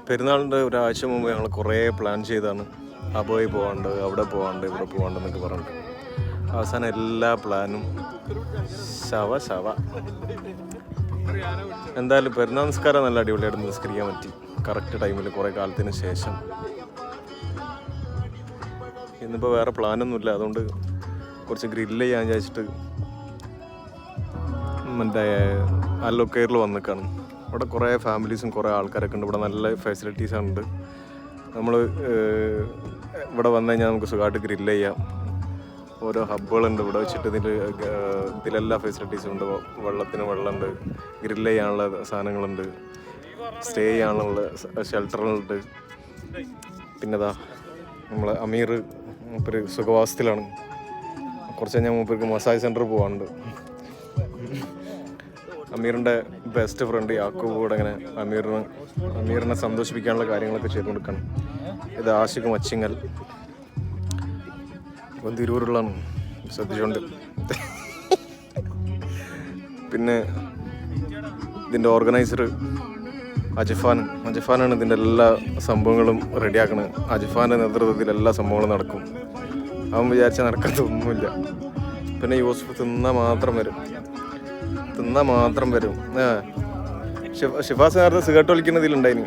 പെരുന്നാളിൻ്റെ ഒരാഴ്ച മുമ്പ് ഞങ്ങൾ കുറേ പ്ലാൻ ചെയ്താണ്. അബോയി പോകാണ്ട്, അവിടെ പോകാണ്ട്, ഇവിടെ പോകാണ്ട് എന്നൊക്കെ പറഞ്ഞിട്ട് അവസാനം എല്ലാ പ്ലാനും ശവ. എന്തായാലും പെരുന്നാൾ നിസ്കാരം നല്ല അടിപൊളിയായിട്ട് നിസ്കരിക്കാൻ പറ്റി കറക്റ്റ് ടൈമിൽ കുറേ കാലത്തിന് ശേഷം. ഇന്നിപ്പോൾ വേറെ പ്ലാനൊന്നുമില്ല, അതുകൊണ്ട് കുറച്ച് ഗ്രില്ല് ചെയ്യാൻ വിചാരിച്ചിട്ട് മറ്റേ അല്ലൊക്കെയറിൽ വന്നിക്കാണ്. ഇവിടെ കുറേ ഫാമിലീസും കുറേ ആൾക്കാരൊക്കെ ഉണ്ട്. ഇവിടെ നല്ല ഫെസിലിറ്റീസാണ് ഉണ്ട്. നമ്മൾ ഇവിടെ വന്നു കഴിഞ്ഞാൽ നമുക്ക് സുഖമായിട്ട് ഗ്രില്ല് ചെയ്യാം. ഓരോ ഹബ്ബുകളുണ്ട് ഇവിടെ വെച്ചിട്ട്. ഇതിലെല്ലാ ഫെസിലിറ്റീസും ഉണ്ട്. വെള്ളമുണ്ട്, ഗ്രില്ല് ചെയ്യാനുള്ള സാധനങ്ങളുണ്ട്, സ്റ്റേ ചെയ്യാനുള്ള ഷെൽട്ടറുകളുണ്ട്. പിന്നെതാ നമ്മളെ അമീർ മൂപ്പര് സുഖവാസത്തിലാണ്. കുറച്ച് കഴിഞ്ഞാൽ മൂപ്പർക്ക് മസാജ് സെൻറ്റർ പോകാനുണ്ട്. അമീറിൻ്റെ ബെസ്റ്റ് ഫ്രണ്ട് യാക്കൂബ് കൂടെ ഇങ്ങനെ അമീറിനെ സന്തോഷിപ്പിക്കാനുള്ള കാര്യങ്ങളൊക്കെ ചെയ്തു കൊടുക്കണം. ഇത് ആഷിഖ് മച്ചിങ്ങൽ, ഇപ്പം തിരൂരുള്ളതാണ്, ശ്രദ്ധിച്ചുകൊണ്ട്. പിന്നെ ഇതിൻ്റെ ഓർഗനൈസർ അജിഫാനാണ് ഇതിൻ്റെ എല്ലാ സംഭവങ്ങളും റെഡിയാക്കുന്നത്. അജിഫാൻ്റെ നേതൃത്വത്തിൽ എല്ലാ സംഭവങ്ങളും നടക്കും. അവൻ വിചാരിച്ചാൽ നടക്കാത്തൊന്നുമില്ല. പിന്നെ യൂസഫ് തിന്നാൽ മാത്രം വരും. ഷിഫാസ് നേരത്തെ സിഗരറ്റ് വലിക്കുന്നതിലുണ്ടായിന്.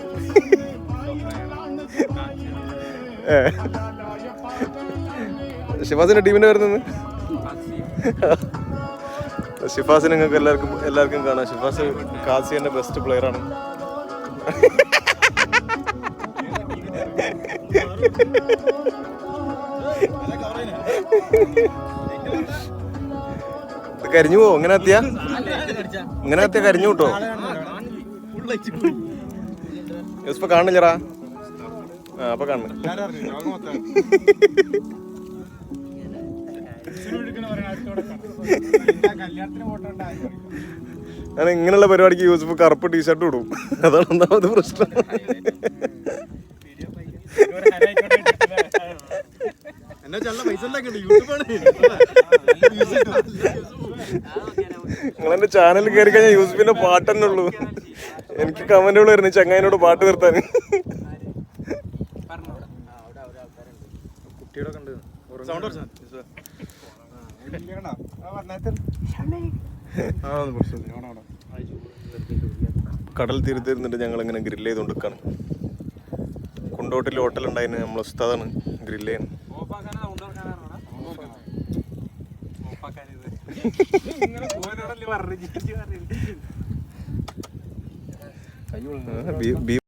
ഷിഫാസിന്റെ ടീമിന്റെ വരുന്നത് ഷിഫാസിനെ നിങ്ങൾക്ക് എല്ലാവർക്കും കാണാം. ഷിഫാസ് കാസിയന്റെ ബെസ്റ്റ് പ്ലെയറാണ്. കരിഞ്ഞു പോവോ ഇങ്ങനെ എത്തിയാ കരിഞ്ഞു കിട്ടോ? ഇപ്പൊ കാണില്ലടാ. അപ്പൊ കാണുന്നു. ഞാൻ ഇങ്ങനെയുള്ള പരിപാടിക്ക് യൂസഫ് കറുപ്പ് ടീഷർട്ട് ഇടും. അതാണ് ഒന്നാമത് പ്രശ്നം. നിങ്ങളെന്റെ ചാനലിൽ കയറി കഴിഞ്ഞാൽ യൂസഫിന്റെ പാട്ട് തന്നെ ഉള്ളൂ. എനിക്ക് കമന്റുകൾ വരുന്നു ചങ്ങായിനോട് പാട്ട് നിർത്താൻ. കുട്ടികളൊക്കെ ഉണ്ട്. കടൽ തീരത്തിരുന്നിട്ട് ഞങ്ങൾ ഇങ്ങനെ ഗ്രില്ല് ചെയ്തുകൊണ്ടിരിക്കുകയാണ്. കുണ്ടോട്ടിൽ ഹോട്ടലുണ്ടായിരുന്നു, നമ്മളെ ഉസ്താദാണ് ഗ്രില്ല് ചെയ്യുന്നത്.